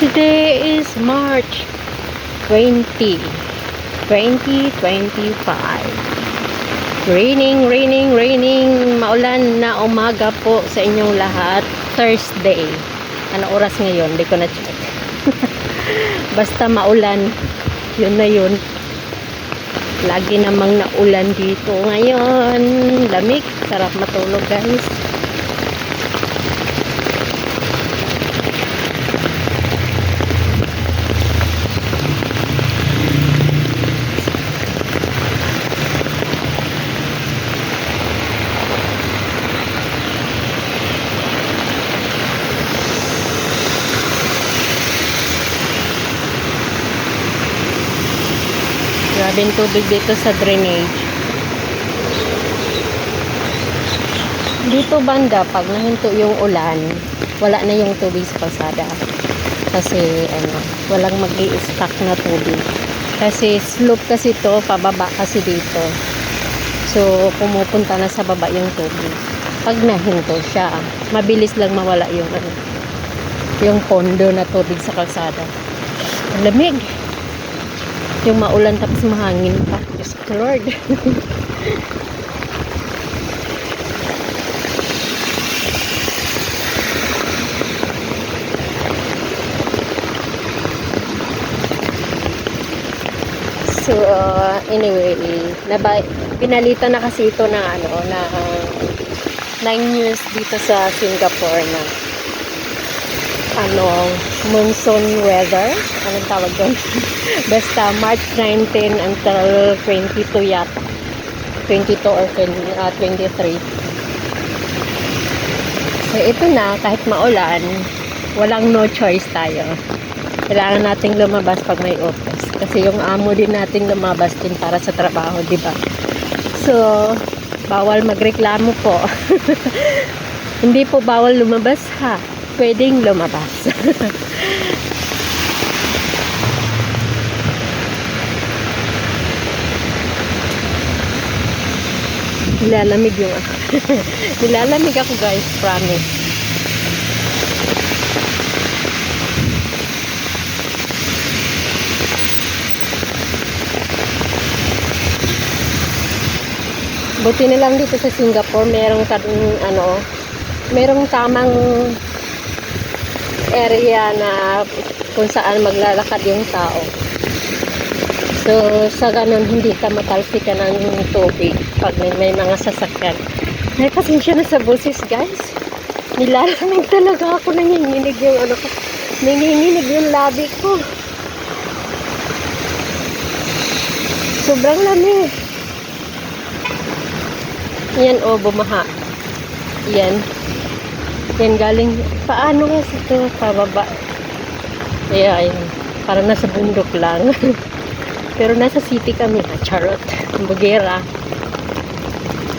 Today is March 20, 2025. Raining, raining, raining. Maulan na umaga po sa inyong lahat. Thursday. Ano oras ngayon? Hindi ko na check. Basta maulan. Yun na yun. Lagi namang naulan dito ngayon. Lamig. Sarap matulog, guys. Grabe yung tubig dito sa drainage. Dito banda, pag nahinto yung ulan, wala na yung tubig sa kalsada. Kasi walang mag-i-stack na tubig. Kasi slope kasi to, pababa kasi dito. So, pumupunta na sa baba yung tubig. Pag nahinto siya, mabilis lang mawala yung pondo na tubig sa kalsada. Ang lamig. Yung maulan tapos mahangin pa. Diyos ko Lord. So, anyway, pinalitan na kasi ito na na 9 years dito sa Singapore na monsoon weather. Anong tawag doon? Basta March 19 until 22 yata. 22 or 23. So, ito na, kahit maulan, walang no choice tayo. Kailangan nating lumabas pag may office. Kasi yung amo din nating lumabas din para sa trabaho, di ba? So, bawal magreklamo po. Hindi po bawal lumabas, ha? Pwedeng lumabas. Nilalamig yung nilalamig ako, guys, promise. Buti na lang dito sa Singapore, merong tamang area na kung saan maglalakad yung tao. So, sa ganun, hindi ka matalsikan ng tubig pag may mga sasakyan. Ay, pasensya na sa boses, guys. Nilalamig talaga ako, nanginginig yung labi ko. Sobrang lamig. Yan, bumaha. Yan galing, paano nga ito, pababa. Ayan, parang nasa bundok lang. Pero nasa city kami, charot, Bugera.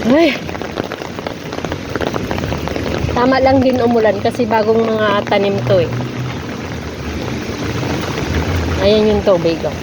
Ay, tama lang din umulan kasi bagong mga tanim to eh. Ayan yung tubig, oh.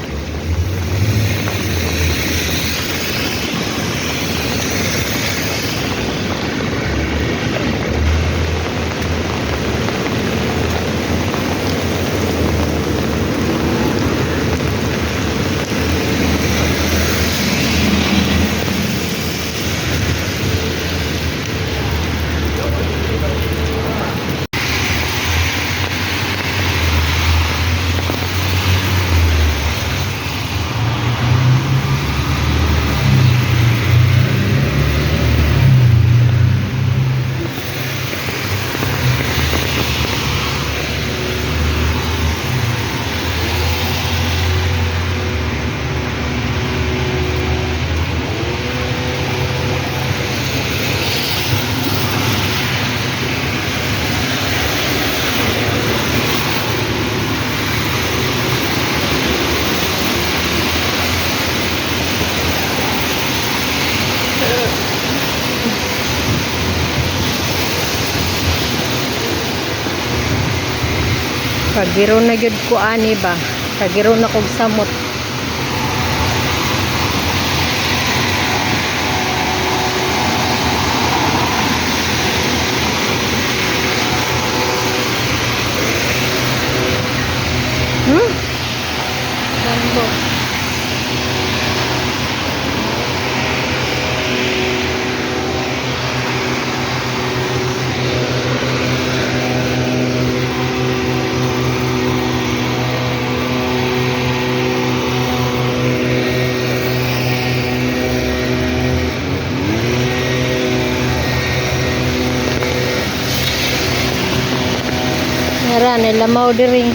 Kagiro na gyud ko ani ba? Kagiro na kog samot. Nilamaw diri.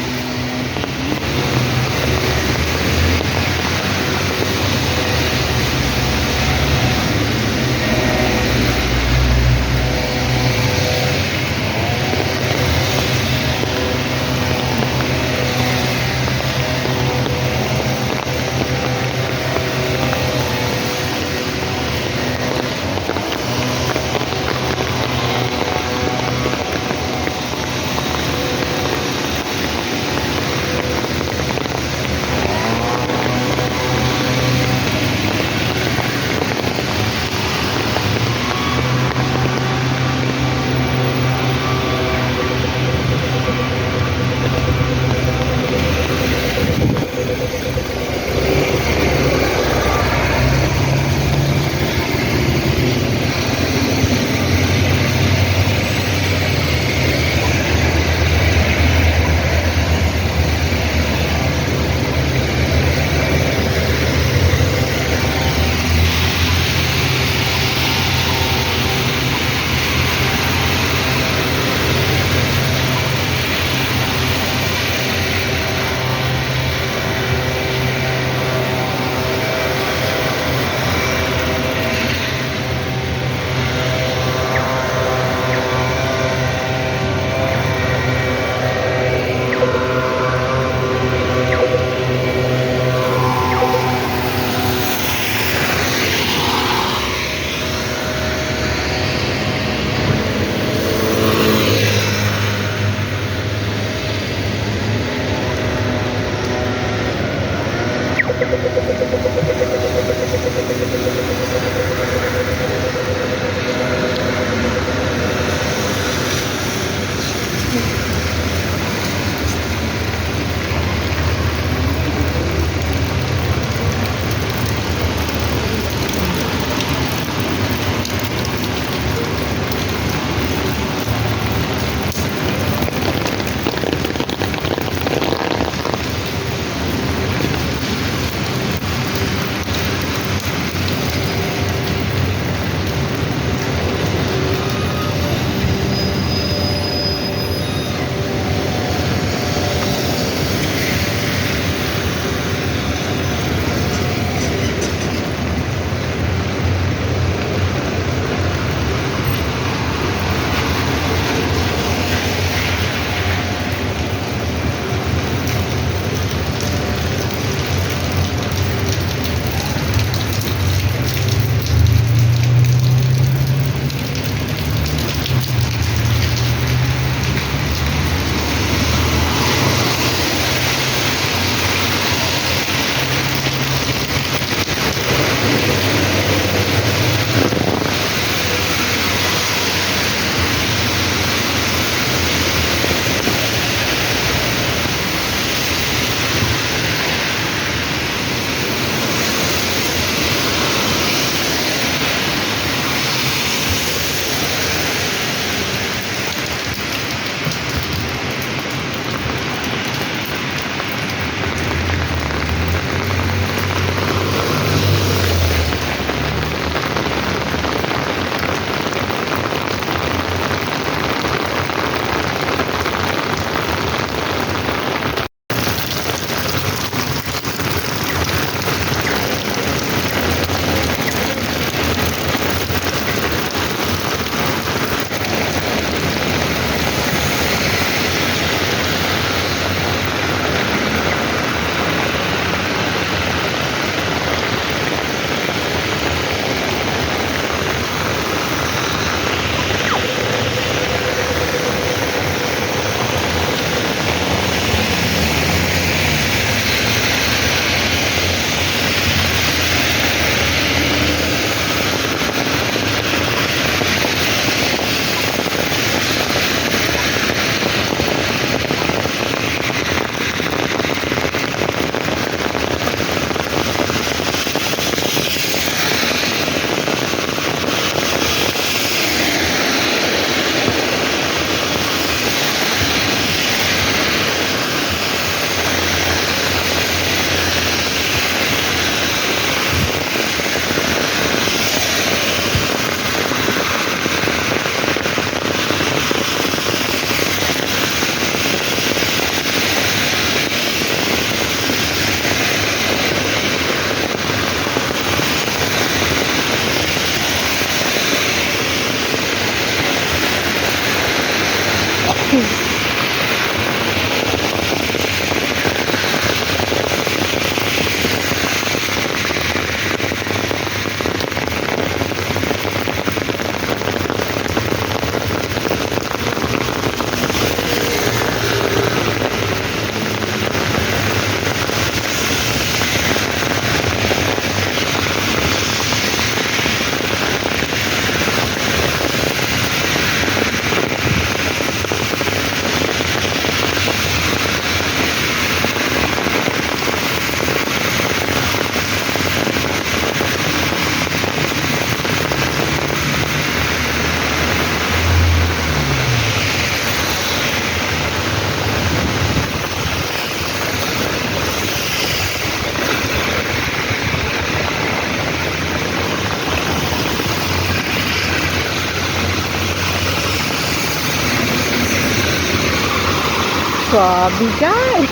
Swabe, guys.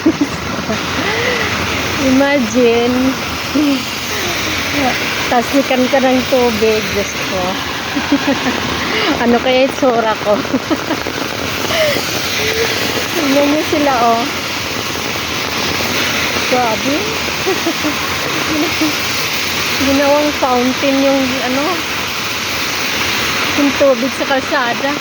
Imagine. Tasnikan ka ng tubig. Diyos ko. Ano kaya itsura ko? Tingnan niyo sila, oh. Swabe. Ginawang fountain yung, ano, yung tubig sa kalsada.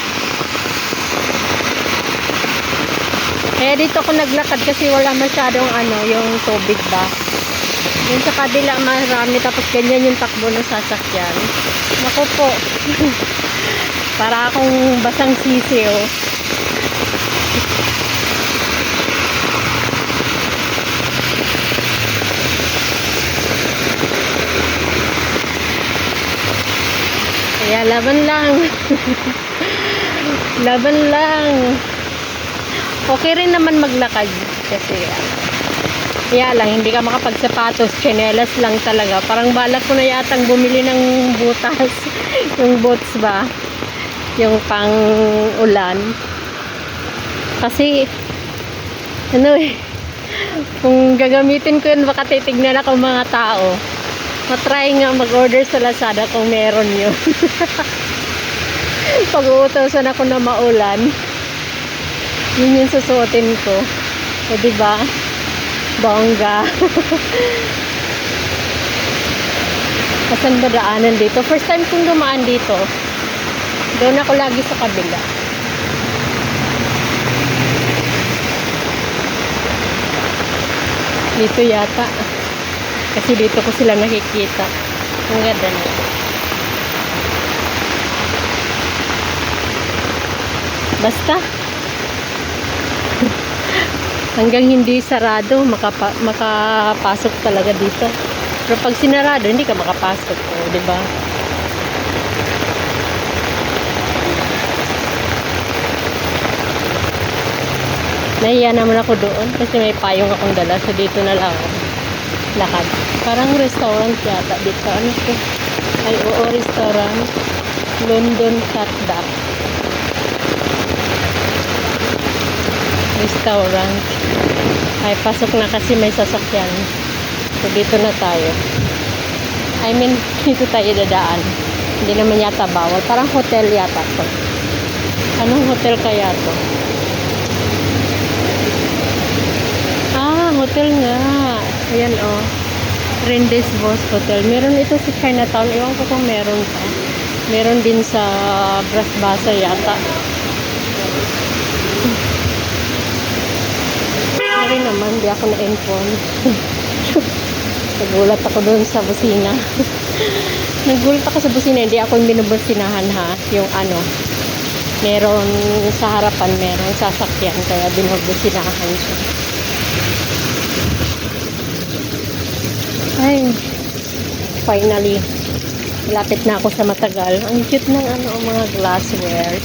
Kaya dito ako naglakad kasi wala masyadong ano, yung tubig ba. Yung sa kabila marami tapos ganyan yung takbo ng sasakyan. Naku po. Para akong basang sisi, oh. Kaya laban lang. Laban lang. Okay rin naman maglakad kasi kaya lang hindi ka makapagsapatos, tsinelas lang talaga. Parang balak ko na yatang bumili ng butas. Yung boots ba? Yung pang ulan. Kasi ano eh, kung gagamitin ko yun baka titignan ako mga tao. Matry nga mag-order sa Lazada kung meron yun. Pag-uutosan ako na maulan, yun yung susuotin ko. O diba? Bongga. Asan ba daanan dito? First time kong dumaan dito. Doon ako lagi sa kabila. Dito yata. Kasi dito ko sila nakikita. Ang ganda na. Basta hanggang hindi sarado makapasok talaga dito. Pero pag sinarado hindi ka makapasok, oh, di ba? Nahiya naman ako doon kasi may payong akong dala, so dito na lang lakad. Parang restaurant yata dito. Ano to? Ay, oo, restaurant. London Cat Duck Restaurant. Ay, pasok na kasi may sasakyan. So, dito na tayo. I mean, dito tayo dadaan. Hindi naman yata bawal. Parang hotel yata to. Anong hotel kaya to? Ah, hotel nga. Ayan, oh. Rendes Boss Hotel. Meron ito sa Chinatown. Iwan ko kung meron pa. Meron din sa Brasbasa yata. Sorry naman, di ako na-inform. Nagulat ako doon sa busina. Nagulat ako sa busina. Hindi ako yung binubusinahan, ha. Yung ano, meron sa harapan, meron sasakyan. Kaya binubusinahan siya. Ay, finally, lapit na ako sa matagal. Ang cute ng ano, mga glassware.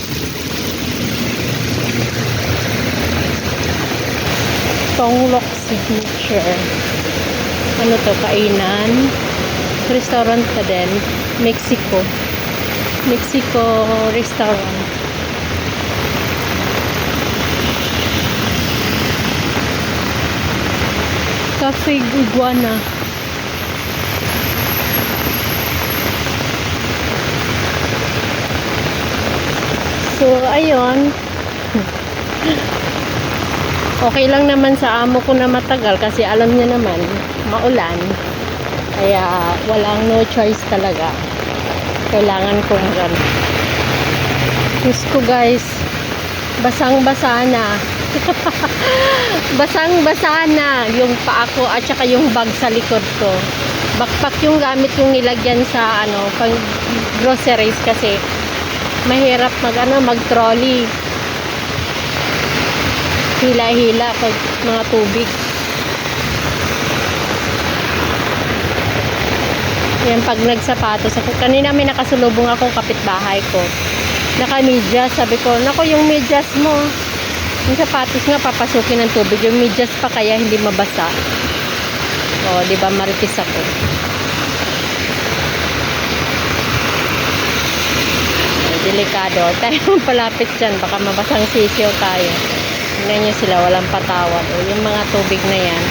Tonglok Signature. Ano to? Kainan. Restaurant pa din. Mexico. Mexico restaurant. Cafe Iguana. So, ayun. Okay lang naman sa amo ko na matagal kasi alam niya naman, maulan. Kaya, walang no choice talaga. Kailangan kong gan. Diyos ko guys, basang-basa na. Basang-basa na yung paa ko at saka yung bag sa likod ko. Backpack yung gamit yung nilagyan sa ano, pang groceries kasi mahirap mag-trolley. Hila-hila pag mga tubig. Yan, pag nagsapatos ako. Kanina may nakasulubong akong kapitbahay ko. Naka-medyas. Sabi ko, nako yung medyas mo. Yung sapatos nga papasukin ng tubig. Yung medyas pa kaya hindi mabasa. O, di ba maritis ako. Delikado. Tayo palapit dyan. Baka mabasang sisiyo tayo. Tingnan niyo sila, walang patawad. O, yung mga tubig na yan,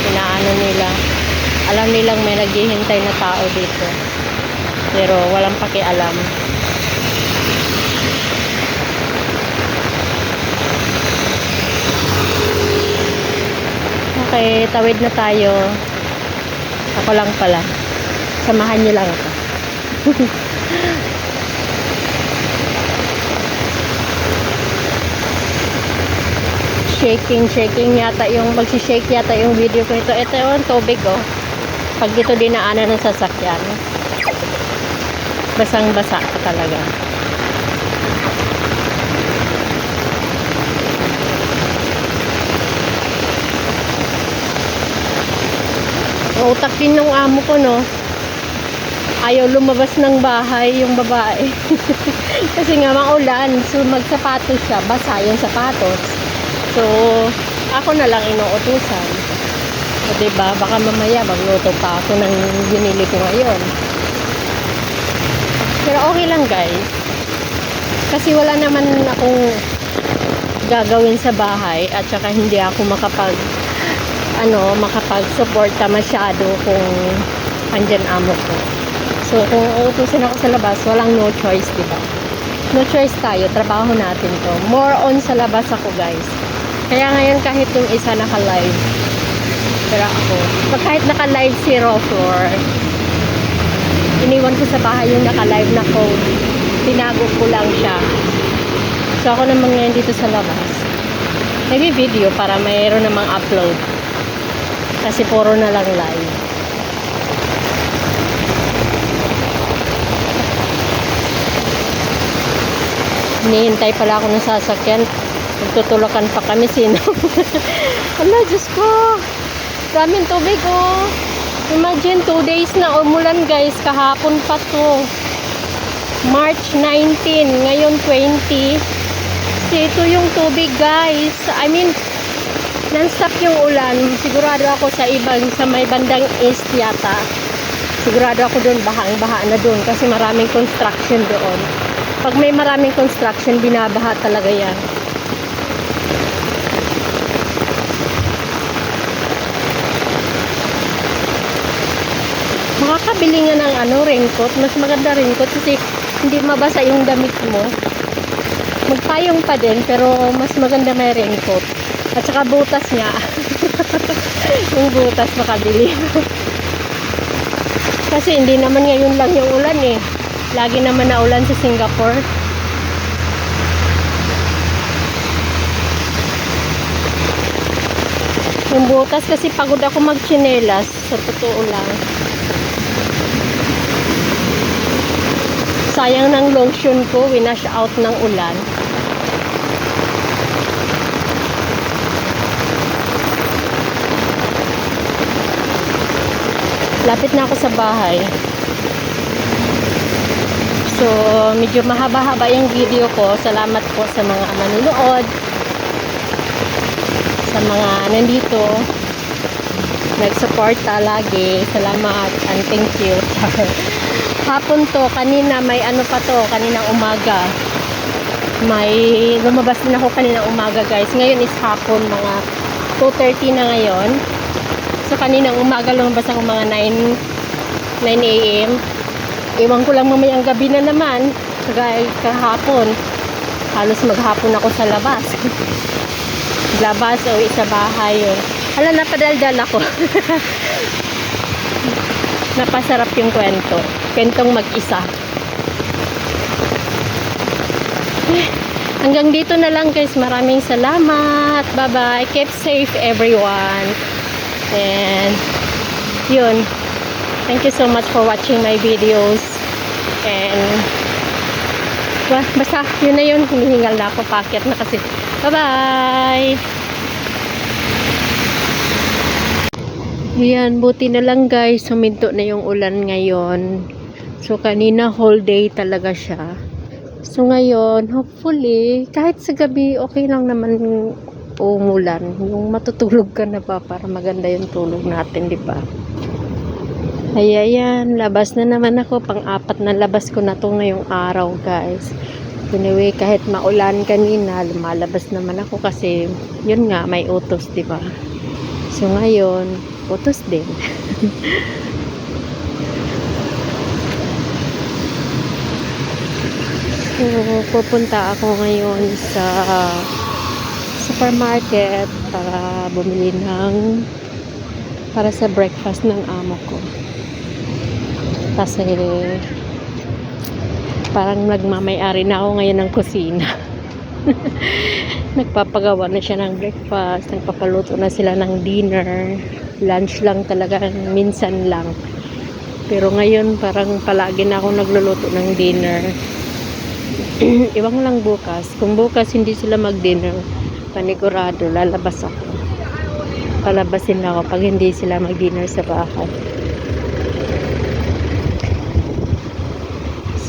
inaano nila. Alam nilang may naghihintay na tao dito. Pero walang pakialam. Okay, tawid na tayo. Ako lang pala. Samahan niyo lang ako. Shaking yata yung magsi-shake yata yung video ko ito. Ito yung tubig oh. Pag dito dinaanan ng sasakyan. Basang-basa ka talaga. Utak din ng amo ko, no? Ayaw lumabas ng bahay yung babae. Kasi nga maulan, so magsapatos siya, basa yung sapatos. So, ako na lang inuutusan. O, diba? Baka mamaya magluto pa ako ng binili ko ngayon. Pero okay lang, guys. Kasi wala naman akong gagawin sa bahay at saka hindi ako makapag-suporta masyado kung andyan amo ko. So, kung uutusin ako sa labas, walang no choice, diba? No choice tayo, trabaho natin to. More on sa labas ako, guys. Kaya ngayon kahit yung isa naka-live, pero ako, kahit naka-live si Rofor, iniwan ko sa bahay yung naka-live na phone. Tinago ko lang siya. So, ako naman ngayon dito sa labas. Nag-video para mayroon namang upload. Kasi puro na lang live. Hinihintay pala ako ng sasakyan. Magtutulakan pa kami sino. Ala, Diyos ko. Daming tubig oh. Imagine 2 days na umulan guys. Kahapon pa to. March 19. Ngayon 20. So, ito yung tubig guys. I mean, non-stop yung ulan. Sigurado ako sa may bandang east yata. Sigurado ako doon bahang-baha na doon kasi maraming construction doon. Pag may maraming construction, binabaha talaga yan. Makakabili nga ng raincoat. Mas maganda raincoat kasi hindi mabasa yung damit mo. Magpayong pa din pero mas maganda may raincoat. At saka butas nga. Yung butas makabili. Kasi hindi naman ngayon lang yung ulan eh. Lagi naman na ulan sa Singapore. Yung butas kasi pagod ako magtsinelas. Sa totoo lang. Sayang ng lotion ko. Winash out ng ulan. Lapit na ako sa bahay. So, medyo mahaba-haba yung video ko. Salamat po sa mga manunood. Sa mga nandito. Nag-suporta lagi. Salamat and thank you. Hapon to, kanina may kaninang umaga. May lumabas din ako kaninang umaga guys. Ngayon is hapon, mga 2:30 na ngayon. So, kaninang umaga lumabas ako mga 9 a.m. Iwan ko lang mamayang gabi na naman. Kahapon. Halos maghapon ako sa labas. Labas o sa bahay yun. Hala, napadaldal ako. Napasarap yung kwento. Kwentong mag-isa. Hanggang dito na lang guys. Maraming salamat. Bye-bye. Keep safe everyone. And yun. Thank you so much for watching my videos. And basta yun na yun. Hinihingal na ako. Packet na kasi. Bye-bye! Ayan, buti na lang guys. Huminto na yung ulan ngayon. So kanina whole day talaga siya. So ngayon, hopefully, kahit sa gabi, okay lang naman umulan. Yung matutulog ka na ba para maganda yung tulog natin, di ba? Ayan, labas na naman ako. Pang-apat na labas ko na to ngayong araw, guys. Anyway, kahit maulan kanina, lumalabas naman ako kasi yun nga, may utos, di ba? So ngayon, utos din. So, pupunta ako ngayon sa supermarket para bumili para sa breakfast ng amo ko. Kasi parang nagmamay-ari na ako ngayon ng kusina. Nagpapagawa na siya ng breakfast, nagpapaluto na sila ng dinner. Lunch lang talaga, minsan lang. Pero ngayon parang palagi na ako nagluluto ng dinner. Iwan ko lang bukas. Kung bukas hindi sila mag-dinner, panigurado, lalabas ako. Palabasin ako pag hindi sila mag-dinner sa bahay.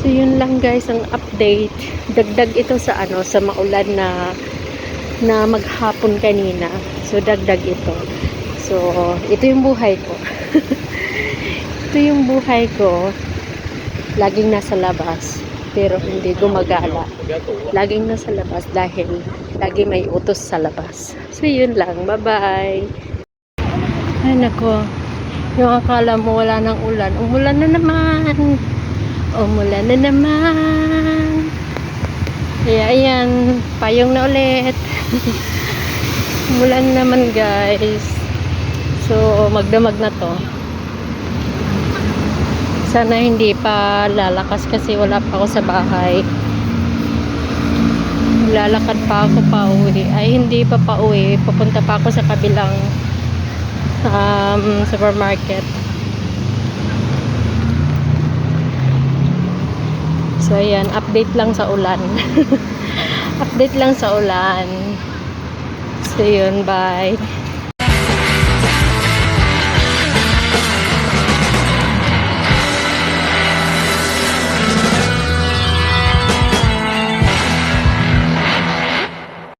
So yun lang guys ang update. Dagdag ito sa sa maulan na maghapon kanina. So dagdag ito. So ito yung buhay ko. Ito yung buhay ko. Laging nasa labas pero hindi gumagala. Laging nasa labas dahil lagi may utos sa labas. So yun lang. Bye-bye. Ay nako. Yung akala mo wala ng ulan. Umulan na naman. Umulan na naman. Kaya ayan, payong na ulit. Umulan naman guys. So magdamag na to. Sana hindi pa lalakas kasi wala pa ako sa bahay. Lalakad pa ako pa uwi. Ay hindi pa pa uwi. Pupunta pa ako sa kabilang supermarket. So ayan, update lang sa ulan. Update lang sa ulan. So yun, bye.